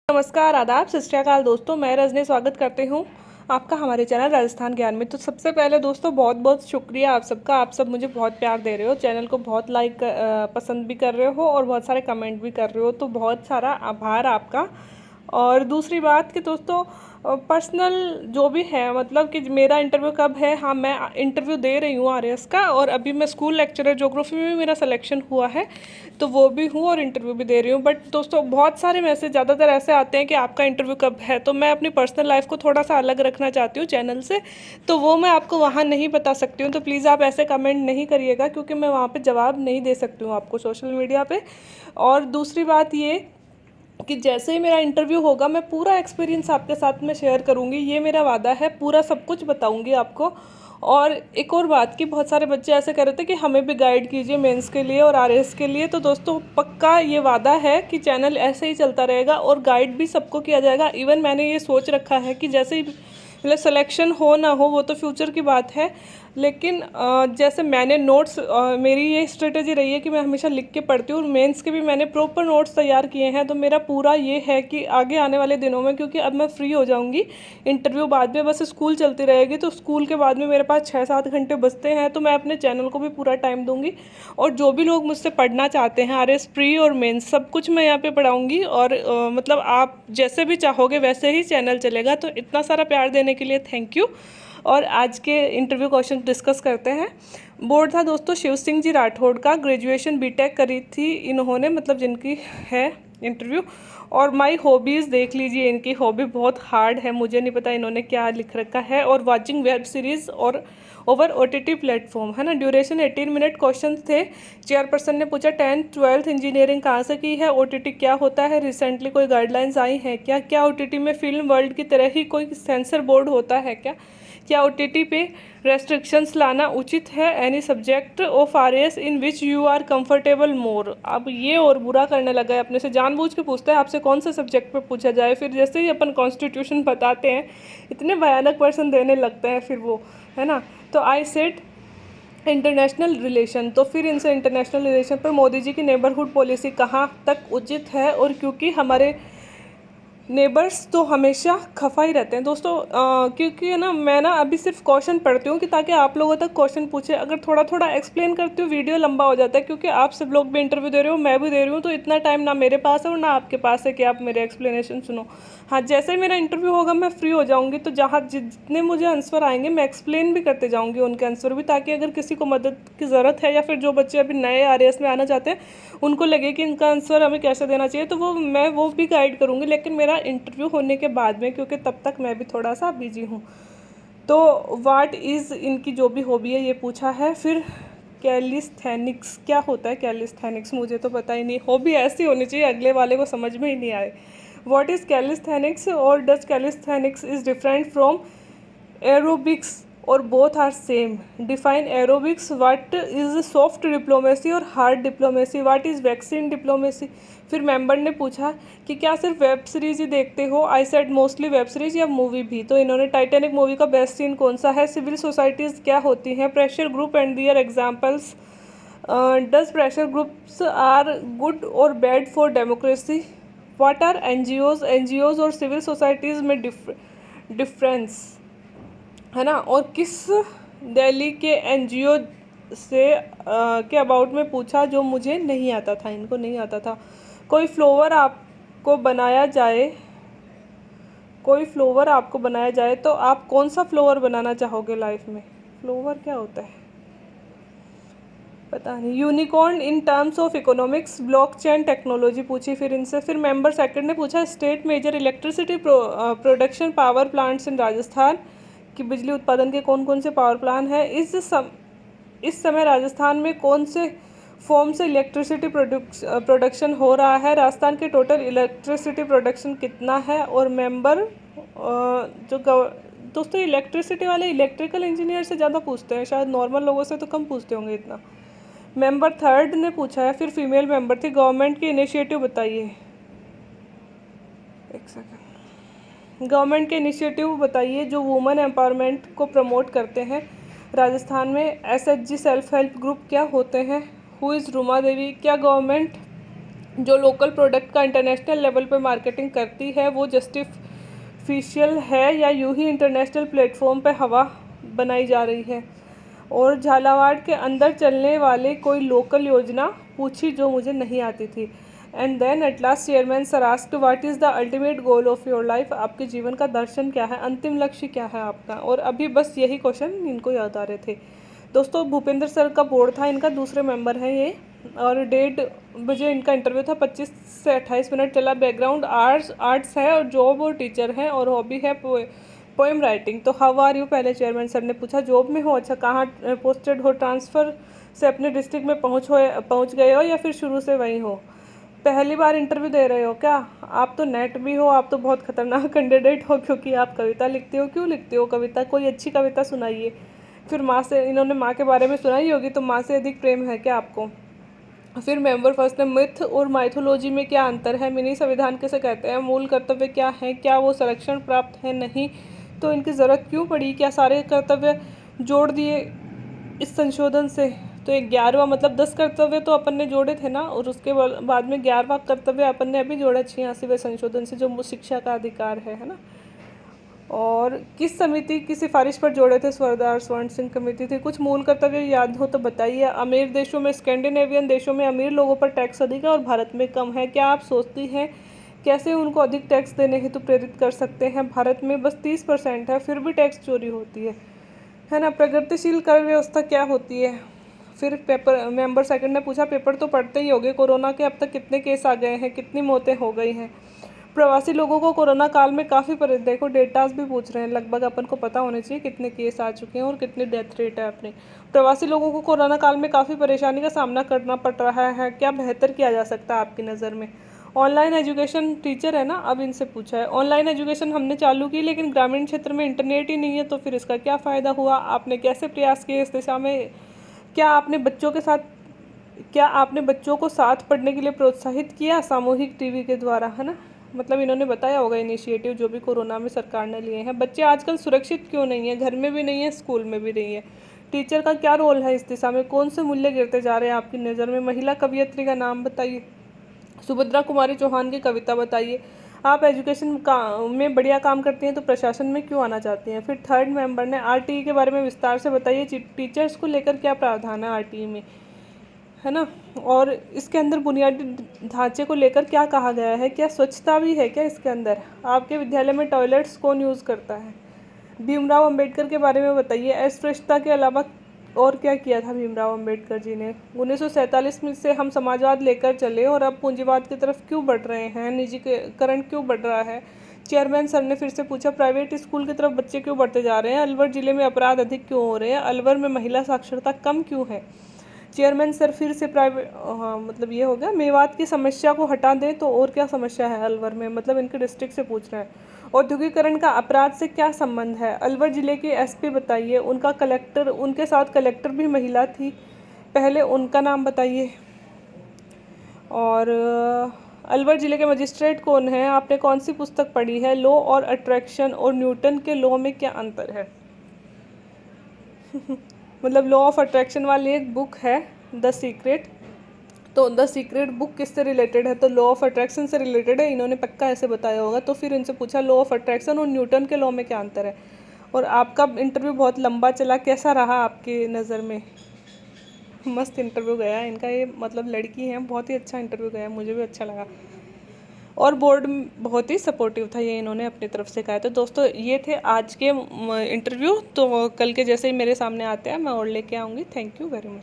नमस्कार, आदाब, सत श्री अकाल दोस्तों। मैं रजनी स्वागत करती हूँ आपका हमारे चैनल राजस्थान ज्ञान में। तो सबसे पहले दोस्तों बहुत बहुत शुक्रिया आप सबका। आप सब मुझे बहुत प्यार दे रहे हो, चैनल को बहुत पसंद भी कर रहे हो और बहुत सारे कमेंट भी कर रहे हो, तो बहुत सारा आभार आपका। और दूसरी बात कि दोस्तों पर्सनल जो भी है, मतलब कि मेरा इंटरव्यू कब है। हाँ, मैं इंटरव्यू दे रही हूँ आरएस का, और अभी मैं स्कूल लेक्चरर ज्योग्राफी में भी मेरा सिलेक्शन हुआ है, तो वो भी हूँ और इंटरव्यू भी दे रही हूँ। बट दोस्तों बहुत सारे मैसेज ज़्यादातर ऐसे आते हैं कि आपका इंटरव्यू कब है, तो मैं अपनी पर्सनल लाइफ को थोड़ा सा अलग रखना चाहती हूँ चैनल से, तो वो मैं आपको वहाँ नहीं बता सकती हूँ। तो प्लीज़ आप ऐसे कमेंट नहीं करिएगा, क्योंकि मैं वहाँ पर जवाब नहीं दे सकती हूँ आपको सोशल मीडिया पर। और दूसरी बात ये कि जैसे ही मेरा इंटरव्यू होगा मैं पूरा एक्सपीरियंस आपके साथ में शेयर करूंगी, ये मेरा वादा है, पूरा सब कुछ बताऊंगी आपको। और एक और बात कि बहुत सारे बच्चे ऐसे कह रहे थे कि हमें भी गाइड कीजिए मेंस के लिए और आरएस के लिए, तो दोस्तों पक्का ये वादा है कि चैनल ऐसे ही चलता रहेगा और गाइड भी सबको किया जाएगा। इवन मैंने ये सोच रखा है कि जैसे ही मतलब सिलेक्शन हो ना हो वो तो फ्यूचर की बात है, लेकिन जैसे मैंने नोट्स, मेरी ये स्ट्रेटेजी रही है कि मैं हमेशा लिख के पढ़ती हूँ, और मेंस के भी मैंने प्रॉपर नोट्स तैयार किए हैं। तो मेरा पूरा ये है कि आगे आने वाले दिनों में, क्योंकि अब मैं फ्री हो जाऊँगी, इंटरव्यू बाद में बस स्कूल चलती रहेगी, तो स्कूल के बाद में मेरे पास 6-7 घंटे बचते हैं, तो मैं अपने चैनल को भी पूरा टाइम दूँगी। और जो भी लोग मुझसे पढ़ना चाहते हैं आरएस प्री और मेंस सब कुछ मैं यहाँ पे पढ़ाऊँगी। और मतलब आप जैसे भी चाहोगे वैसे ही चैनल चलेगा। तो इतना सारा प्यार देने के लिए थैंक यू। और आज के इंटरव्यू क्वेश्चन डिस्कस करते हैं। बोर्ड था दोस्तों शिव सिंह जी राठौड़ का, ग्रेजुएशन बीटेक करी थी इन्होंने, मतलब जिनकी है इंटरव्यू। और माई हॉबीज़ देख लीजिए, इनकी हॉबी बहुत हार्ड है, मुझे नहीं पता इन्होंने क्या लिख रखा है। और वाचिंग वेब सीरीज़ और ओवर ओटीटी प्लेटफॉर्म, है ना। ड्यूरेशन 18 मिनट क्वेश्चन थे। चेयरपर्सन ने पूछा 10th-12th इंजीनियरिंग कहाँ से की है, ओटीटी क्या होता है, रिसेंटली कोई गाइडलाइंस आई हैं क्या ओटीटी में फिल्म वर्ल्ड की तरह ही कोई सेंसर बोर्ड होता है क्या ओटीटी पे रेस्ट्रिक्शंस लाना उचित है, any subject of RS in which you are comfortable more. अब ये और बुरा करने लगा है, अपने से जानबूझ के पूछते हैं आपसे कौन से सब्जेक्ट पे पूछा जाए, फिर जैसे ही अपन कॉन्स्टिट्यूशन बताते हैं इतने भयानक क्वेश्चन देने लगते हैं फिर वो, है ना। तो आई सेड इंटरनेशनल रिलेशन, तो फिर इनसे इंटरनेशनल रिलेशन पर मोदी जी की नेबरहुड पॉलिसी कहाँ तक उचित है, और क्योंकि हमारे नेबर्स तो हमेशा खफा ही रहते हैं दोस्तों। क्योंकि ना मैं ना अभी सिर्फ क्वेश्चन पढ़ती हूँ कि ताकि आप लोगों तक क्वेश्चन पूछे, अगर थोड़ा थोड़ा एक्सप्लेन करती हूँ वीडियो लंबा हो जाता है, क्योंकि आप सब लोग भी इंटरव्यू दे रहे हो, मैं भी दे रही हूँ, तो इतना टाइम ना मेरे पास है और ना आपके पास है कि आप मेरे एक्सप्लेनेशन सुनो। हाँ, जैसे ही मेरा इंटरव्यू होगा मैं फ्री हो जाऊँगी, तो जहाँ जितने मुझे आंसर आएंगे मैं एक्सप्लेन भी करते जाऊँगी उनके आंसर भी, ताकि अगर किसी को मदद की ज़रूरत है या फिर जो बच्चे अभी नए आरएस में आना चाहते हैं उनको लगे कि इनका आंसर हमें कैसे देना चाहिए, तो वो भी गाइड करूँगी, लेकिन मेरा इंटरव्यू होने के बाद में, क्योंकि तब तक मैं भी थोड़ा सा बिजी हूँ। तो व्हाट इज़ इनकी जो भी हॉबी है ये पूछा है। फिर कैलिस्थेनिक्स क्या होता है, कैलिस्थेनिक्स मुझे तो पता ही नहीं, हॉबी ऐसी होनी चाहिए अगले वाले को समझ में ही नहीं आए। व्हाट इज़ कैलिस्थेनिक्स और does calisthenics is different from aerobics और both are same. Define aerobics, what is soft diplomacy और hard diplomacy, what is vaccine diplomacy. फिर मेंबर ने पूछा कि क्या सिर्फ वेब सीरीज़ ही देखते हो, I said mostly web series या मूवी भी। तो इन्होंने टाइटैनिक मूवी का बेस्ट सीन कौन सा है, सिविल सोसाइटीज़ क्या होती हैं, pressure group and their examples, does pressure groups are good और bad for democracy, what are NGOs और सिविल सोसाइटीज़ में डिफरेंस, है ना। और किस दिल्ली के एनजीओ से के अबाउट में पूछा जो मुझे नहीं आता था, इनको नहीं आता था। कोई फ्लोवर आपको बनाया जाए तो आप कौन सा फ्लोवर बनाना चाहोगे लाइफ में। फ्लोवर क्या होता है पता नहीं। Unicorn in terms of economics, blockchain technology पूछी फिर इनसे। फिर मेंबर सेकंड ने पूछा state major electricity production power plants in Rajasthan, कि बिजली उत्पादन के कौन कौन से पावर प्लांट हैं। इस समय राजस्थान में कौन से फॉर्म से इलेक्ट्रिसिटी प्रोडक्शन हो रहा है, राजस्थान के टोटल इलेक्ट्रिसिटी प्रोडक्शन कितना है। और मेंबर दोस्तों इलेक्ट्रिसिटी वाले इलेक्ट्रिकल इंजीनियर से ज़्यादा पूछते हैं, शायद नॉर्मल लोगों से तो कम पूछते होंगे इतना। मेंबर थर्ड ने पूछा है, फिर फीमेल मेंबर थी, गवर्नमेंट की इनिशिएटिव बताइए। एक सेकंड, गवर्नमेंट के इनिशिएटिव बताइए जो वुमेन एम्पावरमेंट को प्रमोट करते हैं राजस्थान में। एसएचजी सेल्फ हेल्प ग्रुप क्या होते हैं। हु इज़ रूमा देवी, क्या गवर्नमेंट जो लोकल प्रोडक्ट का इंटरनेशनल लेवल पर मार्केटिंग करती है वो जस्टिफिशियल है या यूं ही इंटरनेशनल प्लेटफॉर्म पर हवा बनाई जा रही है। और झालावाड़ के अंदर चलने वाले कोई लोकल योजना पूछी जो मुझे नहीं आती थी। And then at last chairman sir asked what is the ultimate goal of your life, आपके जीवन का दर्शन क्या है, अंतिम लक्ष्य क्या है आपका। और अभी बस यही क्वेश्चन इनको याद आ रहे थे। दोस्तों भूपेंद्र सर का बोर्ड था, इनका दूसरे मेंबर हैं ये, और 1:30 बजे इनका इंटरव्यू था, 25 से 28 मिनट चला। बैकग्राउंड आर्ट्स है और जॉब और टीचर है और हॉबी है पोएम राइटिंग। तो हाउ आर यू पहले चेयरमैन सर ने पूछा। जॉब में हो, अच्छा कहाँ पोस्टेड हो, ट्रांसफ़र से अपने डिस्ट्रिक्ट में पहुँच गए हो या फिर शुरू से वहीं हो, पहली बार इंटरव्यू दे रहे हो क्या, आप तो नेट भी हो, आप तो बहुत खतरनाक कैंडिडेट हो क्योंकि आप कविता लिखते हो, क्यों लिखते हो कविता, कोई अच्छी कविता सुनाइए। फिर माँ से, इन्होंने माँ के बारे में सुनाई होगी, तो माँ से अधिक प्रेम है क्या आपको। फिर मेंबर फर्स्ट ने मिथ और माइथोलॉजी में क्या अंतर है, मिनी संविधान किसे कहते हैं, मूल कर्तव्य क्या है, क्या वो संरक्षण प्राप्त है, नहीं तो इनकी ज़रूरत क्यों पड़ी, क्या सारे कर्तव्य जोड़ दिए इस संशोधन से। तो 11वां मतलब 10 कर्तव्य तो अपन ने जोड़े थे ना, और उसके बाद में 11वां कर्तव्य अपन ने अभी जोड़ा 86वें संशोधन से, जो शिक्षा का अधिकार है ना। और किस समिति की सिफारिश पर जोड़े थे, सरदार स्वर्ण सिंह कमेटी थी। कुछ मूल कर्तव्य याद हो तो बताइए। अमीर देशों में, स्कैंडिनेवियन देशों में अमीर लोगों पर टैक्स अधिक है और भारत में कम है, क्या आप सोचती हैं कैसे उनको अधिक टैक्स देने हेतु प्रेरित कर सकते हैं। भारत में बस 30% है, फिर भी टैक्स चोरी होती है ना। प्रगतिशील कर व्यवस्था क्या होती है। फिर पेपर मेंबर सेकंड ने पूछा, पेपर तो पढ़ते ही होंगे, कोरोना के अब तक कितने केस आ गए हैं, कितनी मौतें हो गई हैं। प्रवासी लोगों को कोरोना काल में काफ़ी देखो डेटास भी पूछ रहे हैं, लगभग अपन को पता होने चाहिए कितने केस आ चुके हैं और कितनी डेथ रेट है अपने। प्रवासी लोगों को कोरोना काल में काफ़ी परेशानी का सामना करना पड़ रहा है, क्या बेहतर किया जा सकता है आपकी नज़र में। ऑनलाइन एजुकेशन, टीचर है ना, अब इनसे पूछा है। ऑनलाइन एजुकेशन हमने चालू की लेकिन ग्रामीण क्षेत्र में इंटरनेट ही नहीं है, तो फिर इसका क्या फ़ायदा हुआ, आपने कैसे प्रयास किए इस दिशा में, क्या आपने बच्चों को साथ पढ़ने के लिए प्रोत्साहित किया सामूहिक टीवी के द्वारा, है ना। मतलब इन्होंने बताया होगा इनिशिएटिव जो भी कोरोना में सरकार ने लिए हैं। बच्चे आजकल सुरक्षित क्यों नहीं है, घर में भी नहीं है, स्कूल में भी नहीं है। टीचर का क्या रोल है इस दिशा में, कौन से मूल्य गिरते जा रहे हैं आपकी नज़र में। महिला कवयित्री का नाम बताइए। सुभद्रा कुमारी चौहान की कविता बताइए। आप एजुकेशन में बढ़िया काम करती हैं तो प्रशासन में क्यों आना चाहती हैं। फिर थर्ड मेंबर ने आरटीई के बारे में विस्तार से बताइए, टीचर्स को लेकर क्या प्रावधान है आरटीई में, है ना। और इसके अंदर बुनियादी ढांचे को लेकर क्या कहा गया है, क्या स्वच्छता भी है क्या इसके अंदर। आपके विद्यालय में टॉयलेट्स कौन यूज़ करता है। भीमराव अंबेडकर के बारे में बताइए। अस्पृश्यता के अलावा और क्या किया था भीमराव अंबेडकर जी ने। 1947 में से हम समाजवाद लेकर चले और अब पूंजीवाद की तरफ क्यों बढ़ रहे हैं, निजीकरण क्यों बढ़ रहा है। चेयरमैन सर ने फिर से पूछा, प्राइवेट स्कूल की तरफ बच्चे क्यों बढ़ते जा रहे हैं, अलवर ज़िले में अपराध अधिक क्यों हो रहे हैं, अलवर में महिला साक्षरता कम क्यों है। चेयरमैन सर फिर से मतलब ये हो गया, मेवात की समस्या को हटा दें तो और क्या समस्या है अलवर में, मतलब इनके डिस्ट्रिक्ट से पूछ रहे हैं। औद्योगिकरण का अपराध से क्या संबंध है। अलवर ज़िले के एसपी बताइए, उनका कलेक्टर, उनके साथ कलेक्टर भी महिला थी, पहले उनका नाम बताइए। और अलवर ज़िले के मजिस्ट्रेट कौन है, आपने कौन सी पुस्तक पढ़ी है। लॉ और अट्रैक्शन और न्यूटन के लॉ में क्या अंतर है। मतलब लॉ ऑफ अट्रैक्शन वाली एक बुक है द सीक्रेट, तो द सीक्रेट बुक किससे रिलेटेड है, तो लॉ ऑफ अट्रैक्शन से रिलेटेड है, इन्होंने पक्का ऐसे बताया होगा। तो फिर इनसे पूछा लॉ ऑफ अट्रैक्शन और न्यूटन के लॉ में क्या अंतर है। और आपका इंटरव्यू बहुत लंबा चला, कैसा रहा आपकी नज़र में। मस्त इंटरव्यू गया इनका, ये मतलब लड़की हैं, बहुत ही अच्छा इंटरव्यू गया, मुझे भी अच्छा लगा। और बोर्ड बहुत ही सपोर्टिव था, ये इन्होंने अपनी तरफ से कहा। तो दोस्तों ये थे आज के इंटरव्यू, तो कल के जैसे ही मेरे सामने आते हैं मैं और लेके आऊँगी। Thank you very much.